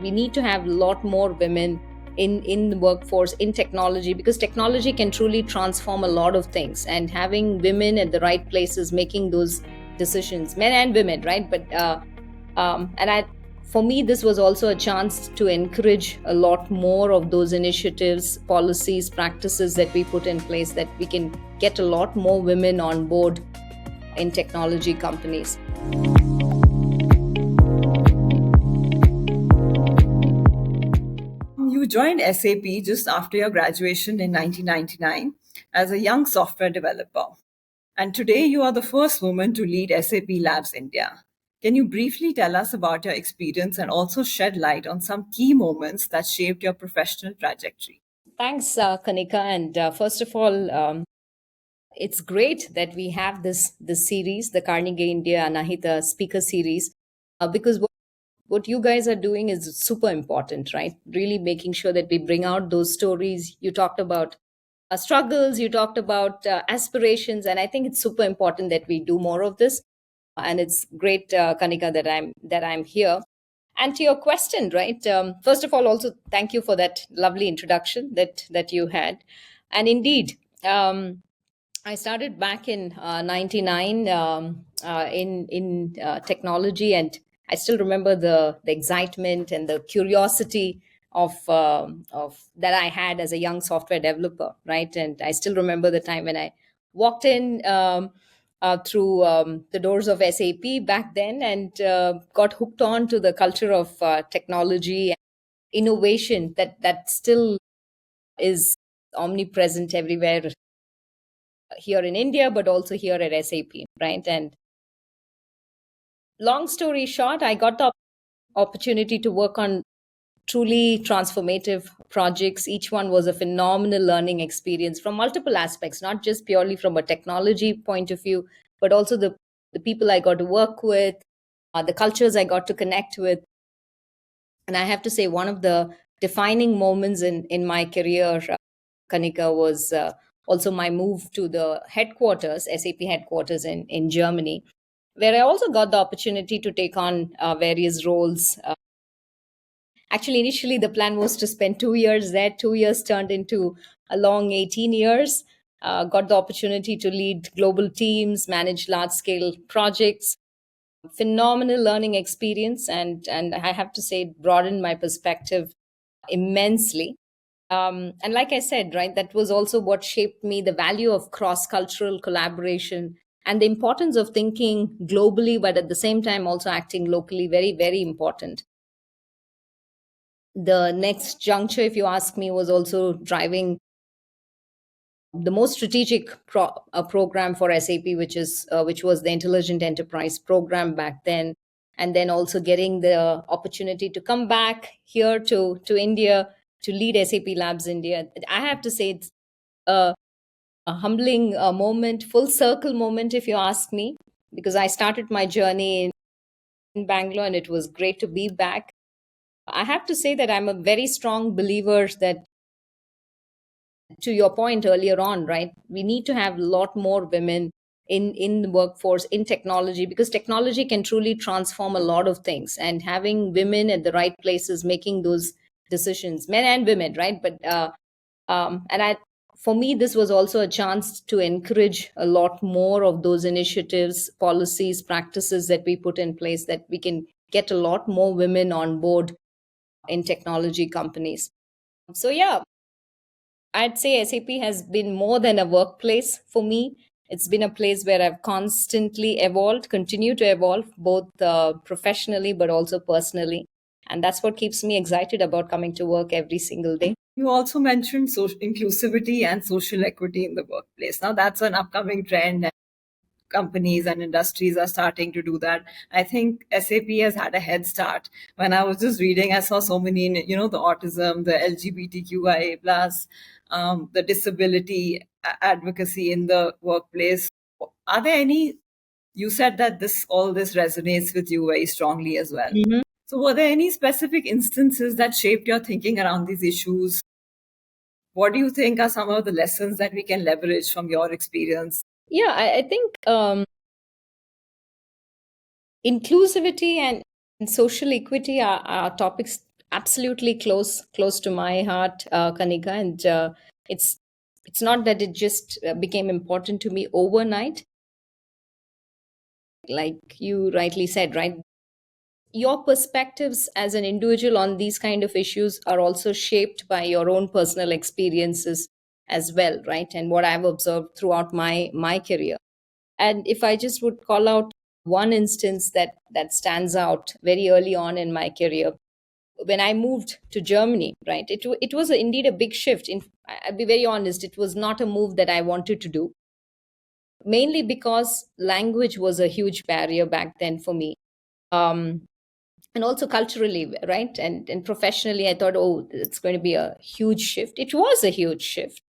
We need to have a lot more women in the workforce, in technology, because technology can truly transform a lot of things, and having women at the right places making those decisions, men and women, right? But and I for me, this was also a chance to encourage a lot more of those initiatives, policies, practices that we put in place, that we can get a lot more women on board in technology companies. You joined SAP just after your graduation in 1999 as a young software developer. And today you are the first woman to lead SAP Labs India. Can you briefly tell us about your experience and also shed light on some key moments that shaped your professional trajectory? Thanks, Kanika. And first of all, it's great that we have this series, the Carnegie India Anahita Speaker Series, because what you guys are doing is super important, right? Really making sure that we bring out those stories. You talked about struggles, you talked about aspirations, and I think it's super important that we do more of this. And it's great, Kanika, that I'm here. And to your question, right? First of all, also thank you for that lovely introduction that you had. And indeed, I started back in '99 in technology, and I still remember the excitement and the curiosity of that I had as a young software developer, right? And I still remember the time when I walked in through the doors of SAP back then, and got hooked on to the culture of technology and innovation that still is omnipresent everywhere here in India, but also here at SAP, right? And long story short, I got the opportunity to work on truly transformative projects. Each one was a phenomenal learning experience from multiple aspects, not just purely from a technology point of view, but also the people I got to work with, the cultures I got to connect with. And I have to say, one of the defining moments in my career, Kanika, was also my move to the headquarters, SAP headquarters in Germany, where I also got the opportunity to take on various roles. Actually, initially, the plan was to spend 2 years there. 2 years turned into a long 18 years. Got the opportunity to lead global teams, manage large scale projects. Phenomenal learning experience. And I have to say, it broadened my perspective immensely. And like I said, right, that was also what shaped me, the value of cross cultural collaboration and the importance of thinking globally, but at the same time also acting locally. Very, very important. The next juncture, if you ask me, was also driving the most strategic program for SAP, which was the Intelligent Enterprise program back then, and then also getting the opportunity to come back here to India to lead SAP Labs India. I have to say, it's a humbling moment, full circle moment, if you ask me, because I started my journey in Bangalore, and it was great to be back. I have to say that I'm a very strong believer that, to your point earlier on, right, we need to have a lot more women in the workforce, in technology, because technology can truly transform a lot of things, and having women at the right places making those decisions, men and women, right? But and I for me, this was also a chance to encourage a lot more of those initiatives, policies, practices that we put in place, that we can get a lot more women on board in technology companies. So yeah, I'd say SAP has been more than a workplace for me. It's been a place where I've constantly evolved, continue to evolve, both professionally but also personally. And that's what keeps me excited about coming to work every single day. You also mentioned social inclusivity and social equity in the workplace. Now, that's an upcoming trend, and companies and industries are starting to do that. I think SAP has had a head start. When I was just reading, I saw so many, the autism, the LGBTQIA plus, the disability advocacy in the workplace. Are there any? You said that all this resonates with you very strongly as well. Mhm. So, were there any specific instances that shaped your thinking around these issues? What do you think are some of the lessons that we can leverage from your experience? Yeah, I think inclusivity and social equity are topics absolutely close to my heart, Kanika, and it's it's not that it just became important to me overnight, like you rightly said, right? Your perspectives as an individual on these kind of issues are also shaped by your own personal experiences as well, right? And what I've observed throughout my career. And if I just would call out one instance that stands out very early on in my career, when I moved to Germany, right? It was indeed a big shift. I'll be very honest, it was not a move that I wanted to do, mainly because language was a huge barrier back then for me. Um, and also culturally, right? And professionally, I thought, oh, it's going to be a huge shift. It was a huge shift.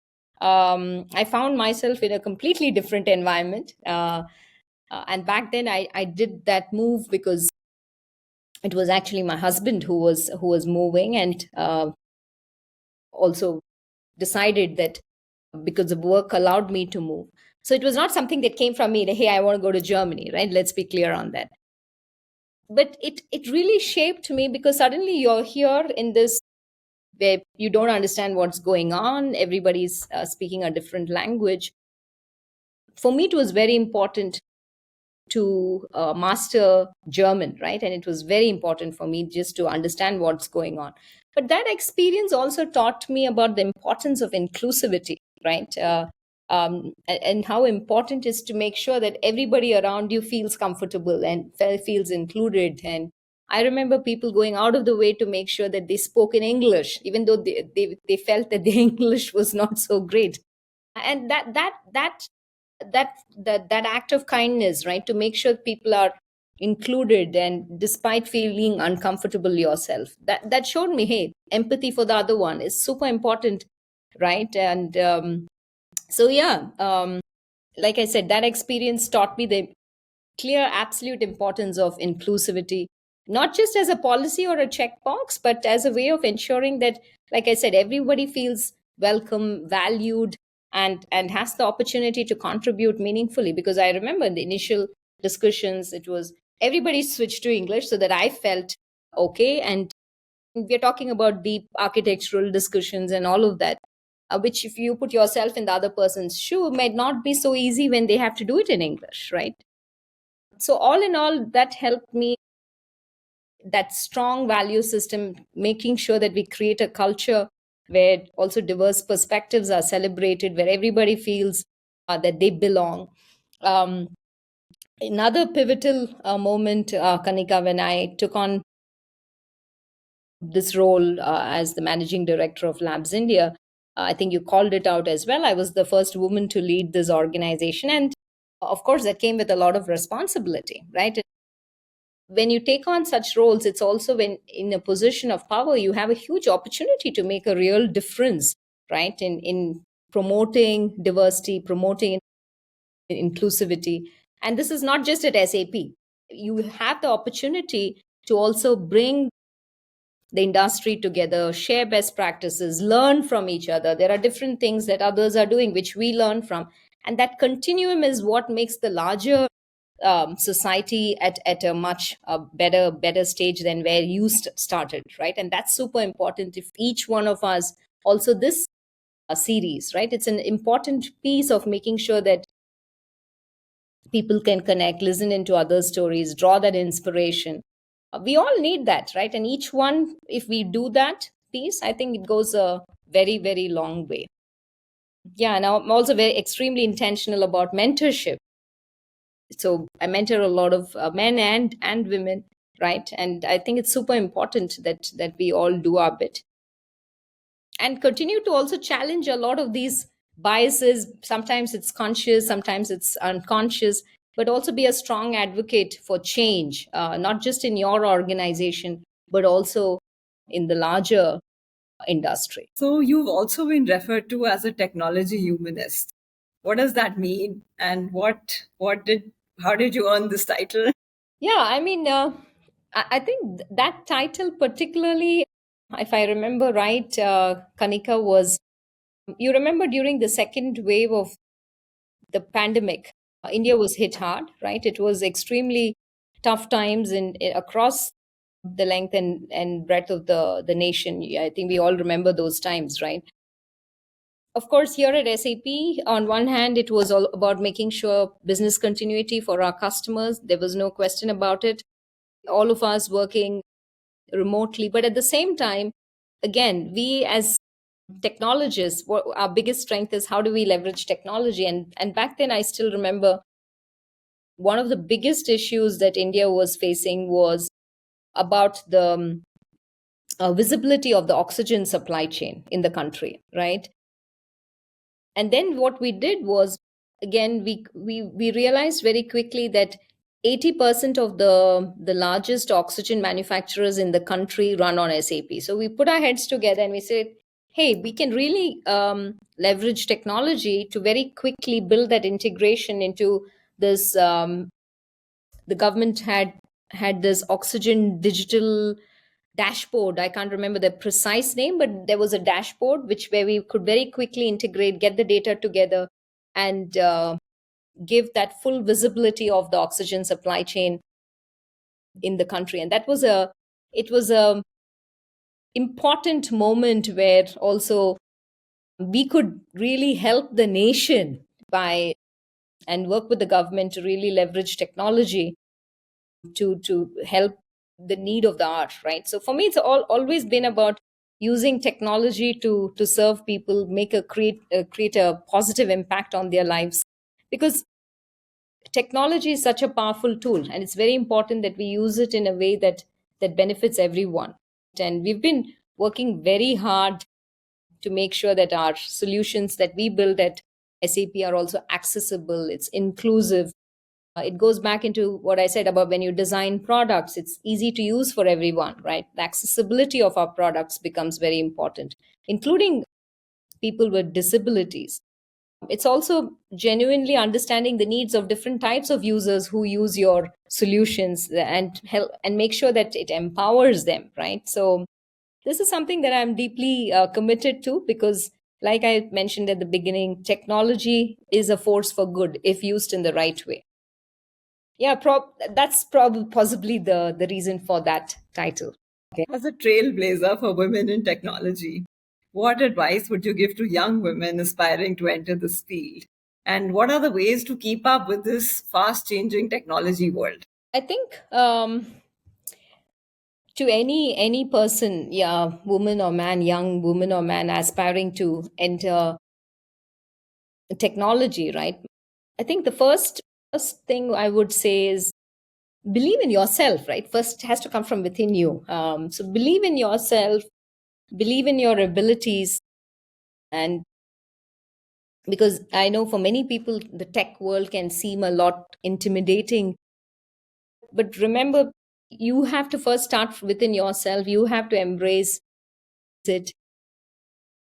I found myself in a completely different environment. And back then, I did that move because it was actually my husband who was moving, and also decided that because the work allowed me to move. So it was not something that came from me that, hey, I want to go to Germany, right? Let's be clear on that. But it really shaped me because suddenly you're here in this where you don't understand what's going on. Everybody's speaking a different language. For me, it was very important to master German, right? And it was very important for me just to understand what's going on. But that experience also taught me about the importance of inclusivity, right? And how important it is to make sure that everybody around you feels comfortable and feels included. And I remember people going out of the way to make sure that they spoke in English, even though they felt that their English was not so great. And that act of kindness, right, to make sure people are included and despite feeling uncomfortable yourself, that showed me, hey, empathy for the other one is super important, right? And so yeah, like I said, that experience taught me the clear absolute importance of inclusivity, not just as a policy or a checkbox, but as a way of ensuring that, like I said, everybody feels welcome, valued, and has the opportunity to contribute meaningfully. Because I remember in the initial discussions, it was everybody switched to English so that I felt okay. And we're talking about deep architectural discussions and all of that, which if you put yourself in the other person's shoe might not be so easy when they have to do it in English, right? So all in all, that helped me, that strong value system, making sure that we create a culture where also diverse perspectives are celebrated, where everybody feels that they belong. um, Another pivotal moment, Kanika, when I took on this role as the managing director of Labs India, I think you called it out as well, I was the first woman to lead this organization. And of course that came with a lot of responsibility, right? When you take on such roles, it's also when in a position of power, you have a huge opportunity to make a real difference, right? In promoting diversity, promoting inclusivity. And this is not just at SAP. You have the opportunity to also bring the industry together, share best practices, learn from each other. There are different things that others are doing, which we learn from. And that continuum is what makes the larger society at a much better stage than where you started, right? And that's super important. If each one of us, also this series, right, it's an important piece of making sure that people can connect, listen into other stories, draw that inspiration. We all need that, right? And each one, if we do that piece, I think it goes a very, very long way. Yeah, and I'm also very extremely intentional about mentorship. So I mentor a lot of men and women, right? And I think it's super important that we all do our bit and continue to also challenge a lot of these biases. Sometimes it's conscious, sometimes it's unconscious, but also be a strong advocate for change, not just in your organization, but also in the larger industry. So you've also been referred to as a technology humanist. What does that mean? And what did how did you earn this title? Yeah, I mean, I think that title, particularly, if I remember right, Kanika, was, you remember during the second wave of the pandemic, India was hit hard, right? It was extremely tough times across. the length and breadth of the nation. I think we all remember those times, right? Of course, here at SAP, on one hand, it was all about making sure business continuity for our customers. There was no question about it. All of us working remotely. But at the same time, again, we as technologists, what our biggest strength is how do we leverage technology? And back then, I still remember one of the biggest issues that India was facing was about the visibility of the oxygen supply chain in the country, right? And then what we did was, again, we realized very quickly that 80% of the largest oxygen manufacturers in the country run on SAP. So we put our heads together and we said, hey, we can really leverage technology to very quickly build that integration into this. The government had this oxygen digital dashboard. I can't remember the precise name, but there was a dashboard which where we could very quickly integrate, get the data together, and give that full visibility of the oxygen supply chain in the country. And that was a it was a important moment where also we could really help the nation by and work with the government to really leverage technology to help the need of the art, right? So for me, it's always been about using technology to serve people, create a positive impact on their lives, because technology is such a powerful tool, and it's very important that we use it in a way that benefits everyone. And we've been working very hard to make sure that our solutions that we build at SAP are also accessible, it's inclusive. It goes back into what I said about when you design products, it's easy to use for everyone, right? The accessibility of our products becomes very important, including people with disabilities. It's also genuinely understanding the needs of different types of users who use your solutions and help and make sure that it empowers them, right? So this is something that I'm deeply committed to because, like I mentioned at the beginning, technology is a force for good if used in the right way. Yeah, that's probably possibly the reason for that title. Okay. As a trailblazer for women in technology, what advice would you give to young women aspiring to enter this field? And what are the ways to keep up with this fast changing technology world? I think to any person, yeah, woman or man, young woman or man aspiring to enter technology, right? I think the first thing I would say is believe in yourself, right? First, it has to come from within you. So believe in yourself, believe in your abilities, and because I know for many people, the tech world can seem a lot intimidating. But remember, you have to first start within yourself. You have to embrace it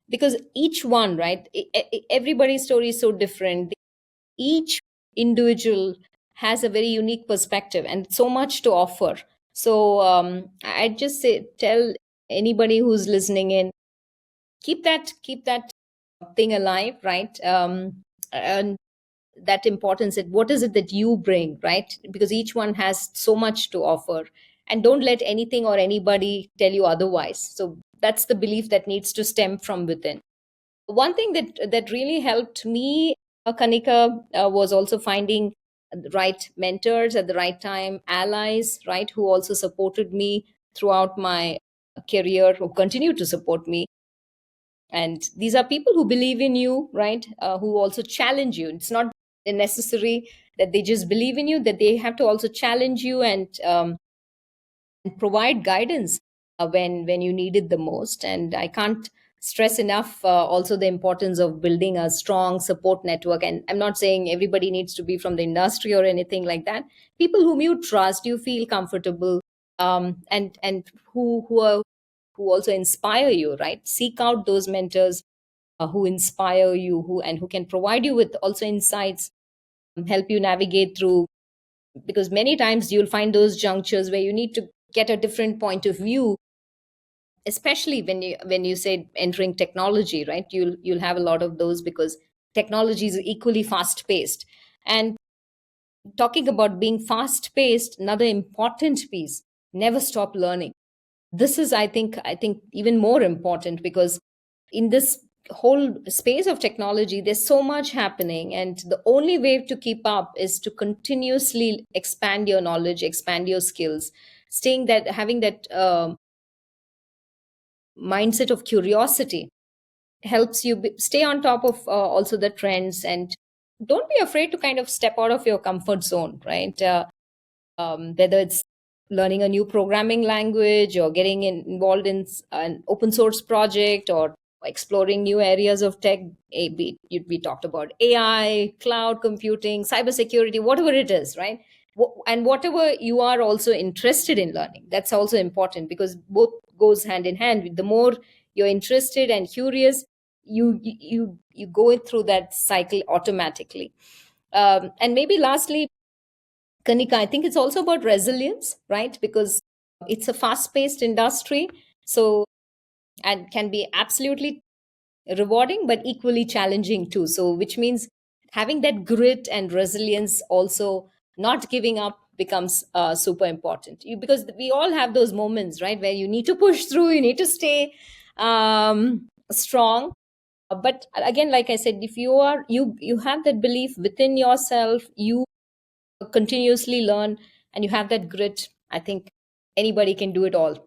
because each one, right? Everybody's story is so different. Each individual has a very unique perspective and so much to offer. So I'd just say, tell anybody who's listening in, keep that thing alive, right? And that importance, that what is it that you bring, right? Because each one has so much to offer, and don't let anything or anybody tell you otherwise. So that's the belief that needs to stem from within. One thing that really helped me, Kanika, was also finding the right mentors at the right time, allies, right, who also supported me throughout my career, who continue to support me. And these are people who believe in you, right, who also challenge you. It's not necessary that they just believe in you, that they have to also challenge you and provide guidance when you need it the most. And I can't stress enough also the importance of building a strong support network. And I'm not saying everybody needs to be from the industry or anything like that. People whom you trust, you feel comfortable, and who also inspire you, right? Seek out those mentors who inspire you, who can provide you with also insights, help you navigate through, because many times you'll find those junctures where you need to get a different point of view, especially when you say entering technology, right? You'll have a lot of those because technology is equally fast paced. And talking about being fast paced, another important piece, never stop learning. This is, I think even more important, because in this whole space of technology there's so much happening, and the only way to keep up is to continuously expand your knowledge, expand your skills, staying that having that mindset of curiosity helps you stay on top of also the trends, and don't be afraid to kind of step out of your comfort zone, right? Whether it's learning a new programming language, or getting involved in an open source project, or exploring new areas of tech. We talked about AI, cloud computing, cybersecurity, whatever it is, right? And whatever you are also interested in learning, that's also important, because both goes hand in hand. The more you're interested and curious, you go through that cycle automatically. And maybe lastly, Kanika, I think it's also about resilience, right? Because it's a fast paced industry. So, and can be absolutely rewarding, but equally challenging too. So, which means having that grit and resilience, also not giving up, becomes super important. Because we all have those moments, right, where you need to push through, you need to stay strong. But again, like I said, if you have that belief within yourself, you continuously learn, and you have that grit, I think anybody can do it all.